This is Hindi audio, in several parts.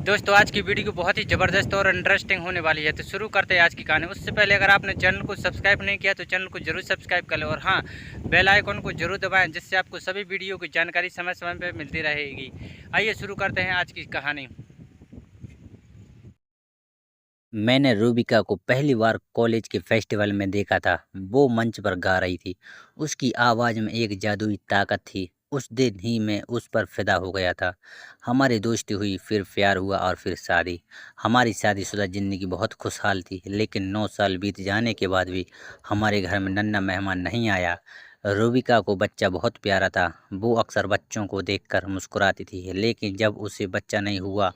दोस्तों आज की वीडियो बहुत ही ज़बरदस्त और इंटरेस्टिंग होने वाली है, तो शुरू करते हैं आज की कहानी। उससे पहले अगर आपने चैनल को सब्सक्राइब नहीं किया तो चैनल को जरूर सब्सक्राइब कर लें और हाँ, बेल आइकन को जरूर दबाएं, जिससे आपको सभी वीडियो की जानकारी समय समय पर मिलती रहेगी। आइए शुरू करते हैं आज की कहानी। मैंने रूबिका को पहली बार कॉलेज के फेस्टिवल में देखा था। वो मंच पर गा रही थी। उसकी आवाज़ में एक जादुई ताकत थी। उस दिन ही मैं उस पर फिदा हो गया था। हमारी दोस्ती हुई, फिर प्यार हुआ और फिर शादी। हमारी शादीशुदा ज़िंदगी बहुत खुशहाल थी, लेकिन 9 साल बीत जाने के बाद भी हमारे घर में नन्हा मेहमान नहीं आया। रूबिका को बच्चा बहुत प्यारा था। वो अक्सर बच्चों को देखकर मुस्कुराती थी, लेकिन जब उसे बच्चा नहीं हुआ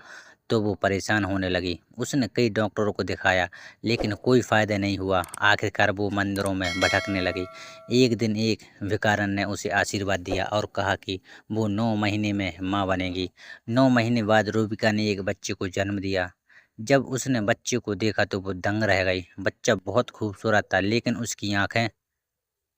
तो वो परेशान होने लगी। उसने कई डॉक्टरों को दिखाया, लेकिन कोई फ़ायदा नहीं हुआ। आखिरकार वो मंदिरों में भटकने लगी। एक दिन एक भिखारन ने उसे आशीर्वाद दिया और कहा कि वो 9 महीने में माँ बनेगी। 9 महीने बाद रूबिका ने एक बच्चे को जन्म दिया। जब उसने बच्चे को देखा तो वो दंग रह गई। बच्चा बहुत खूबसूरत था, लेकिन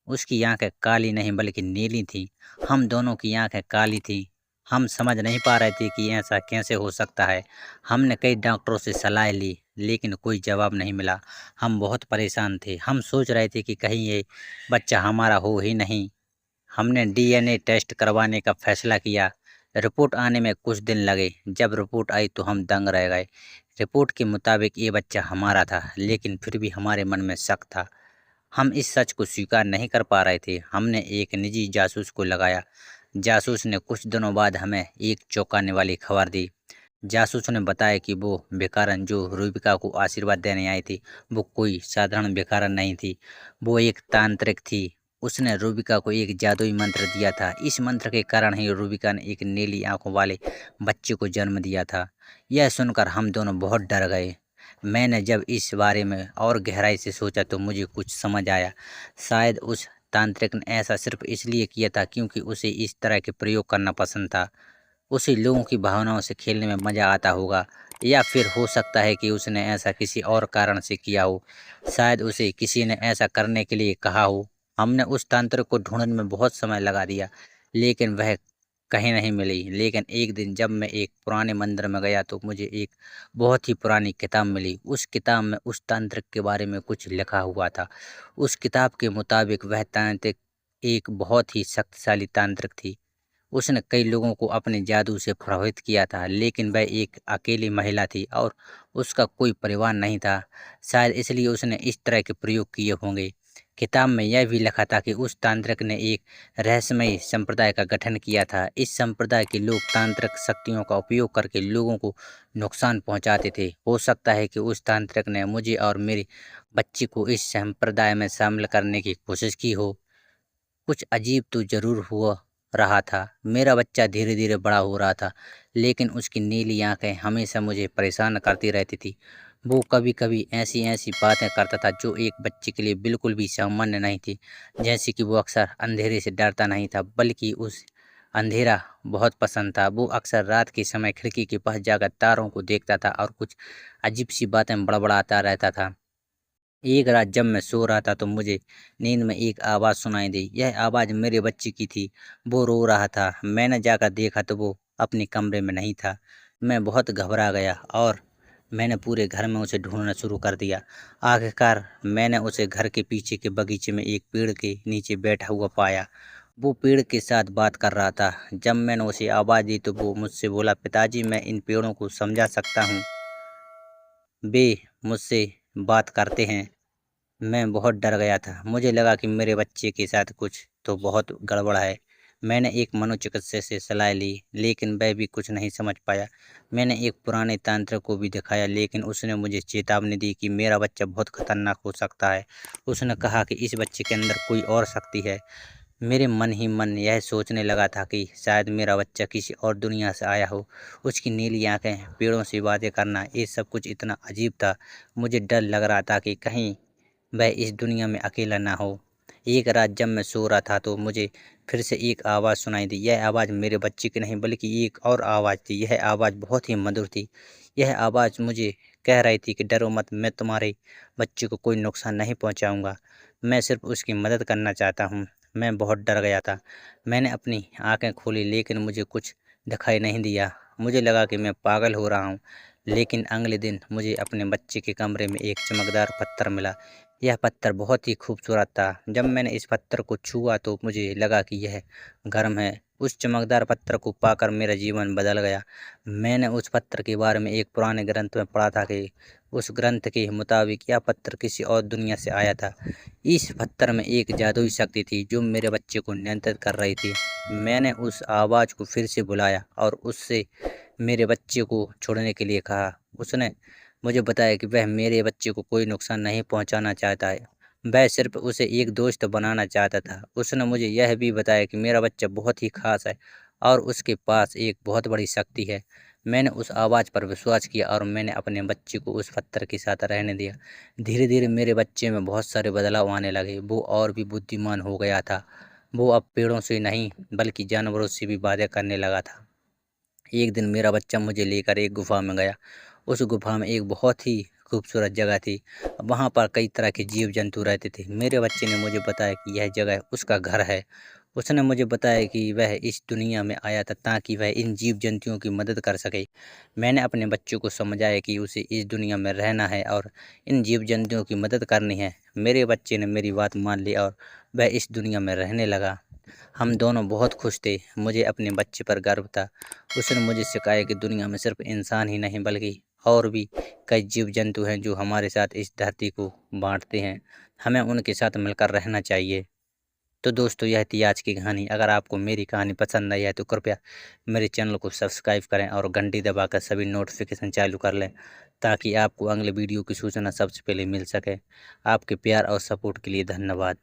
उसकी आंखें काली नहीं बल्कि नीली थीं। हम दोनों की आंखें काली थीं। हम समझ नहीं पा रहे थे कि ऐसा कैसे हो सकता है। हमने कई डॉक्टरों से सलाह ली, लेकिन कोई जवाब नहीं मिला। हम बहुत परेशान थे। हम सोच रहे थे कि कहीं ये बच्चा हमारा हो ही नहीं। हमने डीएनए टेस्ट करवाने का फैसला किया। रिपोर्ट आने में कुछ दिन लगे। जब रिपोर्ट आई तो हम दंग रह गए। रिपोर्ट के मुताबिक ये बच्चा हमारा था, लेकिन फिर भी हमारे मन में शक था। हम इस सच को स्वीकार नहीं कर पा रहे थे। हमने एक निजी जासूस को लगाया। जासूस ने कुछ दिनों बाद हमें एक चौंकाने वाली खबर दी। जासूस ने बताया कि वो भिखारन जो रूबिका को आशीर्वाद देने आई थी, वो कोई साधारण भिखारन नहीं थी। वो एक तांत्रिक थी। उसने रूबिका को एक जादुई मंत्र दिया था। इस मंत्र के कारण ही रूबिका ने एक नीली आंखों वाले बच्चे को जन्म दिया था। यह सुनकर हम दोनों बहुत डर गए। मैंने जब इस बारे में और गहराई से सोचा तो मुझे कुछ समझ आया। शायद उस तांत्रिक ने ऐसा सिर्फ इसलिए किया था क्योंकि उसे इस तरह के प्रयोग करना पसंद था। उसे लोगों की भावनाओं से खेलने में मज़ा आता होगा, या फिर हो सकता है कि उसने ऐसा किसी और कारण से किया हो। शायद उसे किसी ने ऐसा करने के लिए कहा हो। हमने उस तांत्रिक को ढूंढने में बहुत समय लगा दिया, लेकिन वह कहीं नहीं मिली। लेकिन एक दिन जब मैं एक पुराने मंदिर में गया तो मुझे एक बहुत ही पुरानी किताब मिली। उस किताब में उस तांत्रिक के बारे में कुछ लिखा हुआ था। उस किताब के मुताबिक वह तांत्रिक एक बहुत ही शक्तिशाली तांत्रिक थी। उसने कई लोगों को अपने जादू से प्रभावित किया था, लेकिन वह एक अकेली महिला थी और उसका कोई परिवार नहीं था। शायद इसलिए उसने इस तरह के प्रयोग किए होंगे। किताब में यह भी लिखा था कि उस तांत्रिक ने एक रहस्यमयी संप्रदाय का गठन किया था। इस संप्रदाय के लोग तांत्रिक शक्तियों का उपयोग करके लोगों को नुकसान पहुंचाते थे। हो सकता है कि उस तांत्रिक ने मुझे और मेरी बच्ची को इस संप्रदाय में शामिल करने की कोशिश की हो। कुछ अजीब तो ज़रूर हुआ रहा था। मेरा बच्चा धीरे-धीरे बड़ा हो रहा था, लेकिन उसकी नीली आँखें हमेशा मुझे परेशान करती रहती थी। वो कभी-कभी ऐसी-ऐसी बातें करता था जो एक बच्चे के लिए बिल्कुल भी सामान्य नहीं थी। जैसे कि वो अक्सर अंधेरे से डरता नहीं था, बल्कि उस अंधेरा बहुत पसंद था। वो अक्सर रात के समय खिड़की के पास जाकर तारों को देखता था और कुछ अजीब-सी बातें बड़बड़ाता रहता था। एक रात जब मैं सो रहा था तो मुझे नींद में एक आवाज़ सुनाई दी। यह आवाज़ मेरे बच्चे की थी। वो रो रहा था। मैंने जाकर देखा तो वो अपने कमरे में नहीं था। मैं बहुत घबरा गया और मैंने पूरे घर में उसे ढूंढना शुरू कर दिया। आखिरकार मैंने उसे घर के पीछे के बगीचे में एक पेड़ के नीचे बैठा हुआ पाया। वो पेड़ के साथ बात कर रहा था। जब मैंने उसे आवाज़ दी तो वो मुझसे बोला, पिताजी मैं इन पेड़ों को समझा सकता हूँ। वे मुझसे बात करते हैं। मैं बहुत डर गया था। मुझे लगा कि मेरे बच्चे के साथ कुछ तो बहुत गड़बड़ है। मैंने एक मनोचिकित्सक से सलाह ली, लेकिन वह भी कुछ नहीं समझ पाया। मैंने एक पुराने तांत्रिक को भी दिखाया, लेकिन उसने मुझे चेतावनी दी कि मेरा बच्चा बहुत खतरनाक हो सकता है। उसने कहा कि इस बच्चे के अंदर कोई और शक्ति है। मेरे मन ही मन यह सोचने लगा था कि शायद मेरा बच्चा किसी और दुनिया से आया हो। उसकी नीली आंखें, पेड़ों से बातें करना, ये सब कुछ इतना अजीब था। मुझे डर लग रहा था कि कहीं वह इस दुनिया में अकेला ना हो। एक रात जब मैं सो रहा था तो मुझे फिर से एक आवाज़ सुनाई दी। यह आवाज़ मेरे बच्चे की नहीं बल्कि एक और आवाज़ थी। यह आवाज़ बहुत ही मधुर थी। यह आवाज़ मुझे कह रही थी कि डरो मत, मैं तुम्हारे बच्चे को कोई नुकसान नहीं पहुंचाऊंगा। मैं सिर्फ उसकी मदद करना चाहता हूँ। मैं बहुत डर गया था। मैंने अपनी आंखें खोली, लेकिन मुझे कुछ दिखाई नहीं दिया। मुझे लगा कि मैं पागल हो रहा हूँ। लेकिन अगले दिन मुझे अपने बच्चे के कमरे में एक चमकदार पत्थर मिला। यह पत्थर बहुत ही खूबसूरत था। जब मैंने इस पत्थर को छुआ तो मुझे लगा कि यह गर्म है। उस चमकदार पत्थर को पाकर मेरा जीवन बदल गया। मैंने उस पत्थर के बारे में एक पुराने ग्रंथ में पढ़ा था कि उस ग्रंथ के मुताबिक यह पत्थर किसी और दुनिया से आया था। इस पत्थर में एक जादुई शक्ति थी जो मेरे बच्चे को नियंत्रित कर रही थी। मैंने उस आवाज़ को फिर से बुलाया और उससे मेरे बच्चे को छोड़ने के लिए कहा। उसने मुझे बताया कि वह मेरे बच्चे को कोई नुकसान नहीं पहुंचाना चाहता है, वह सिर्फ उसे एक दोस्त बनाना चाहता था। उसने मुझे यह भी बताया कि मेरा बच्चा बहुत ही खास है और उसके पास एक बहुत बड़ी शक्ति है। मैंने उस आवाज़ पर विश्वास किया और मैंने अपने बच्चे को उस पत्थर के साथ रहने दिया। धीरे धीरे मेरे बच्चे में बहुत सारे बदलाव आने लगे। वो और भी बुद्धिमान हो गया था। वो अब पेड़ों से नहीं बल्कि जानवरों से भी बातें करने लगा था। एक दिन मेरा बच्चा मुझे लेकर एक गुफा में गया। उस गुफा में एक बहुत ही खूबसूरत जगह थी। वहाँ पर कई तरह के जीव जंतु रहते थे। मेरे बच्चे ने मुझे बताया कि यह जगह उसका घर है। उसने मुझे बताया कि वह इस दुनिया में आया था ताकि वह इन जीव जंतुओं की मदद कर सके। मैंने अपने बच्चों को समझाया कि उसे इस दुनिया में रहना है और इन जीव जंतुओं की मदद करनी है। मेरे बच्चे ने मेरी बात मान ली और वह इस दुनिया में रहने लगा। हम दोनों बहुत खुश थे। मुझे अपने बच्चे पर गर्व था। उसने मुझे सिखाया कि दुनिया में सिर्फ इंसान ही नहीं बल्कि और भी कई जीव जंतु हैं जो हमारे साथ इस धरती को बांटते हैं। हमें उनके साथ मिलकर रहना चाहिए। तो दोस्तों, यह थी आज की कहानी। अगर आपको मेरी कहानी पसंद आई है तो कृपया मेरे चैनल को सब्सक्राइब करें और घंटी दबाकर सभी नोटिफिकेशन चालू कर लें ताकि आपको अगले वीडियो की सूचना सबसे पहले मिल सके। आपके प्यार और सपोर्ट के लिए धन्यवाद।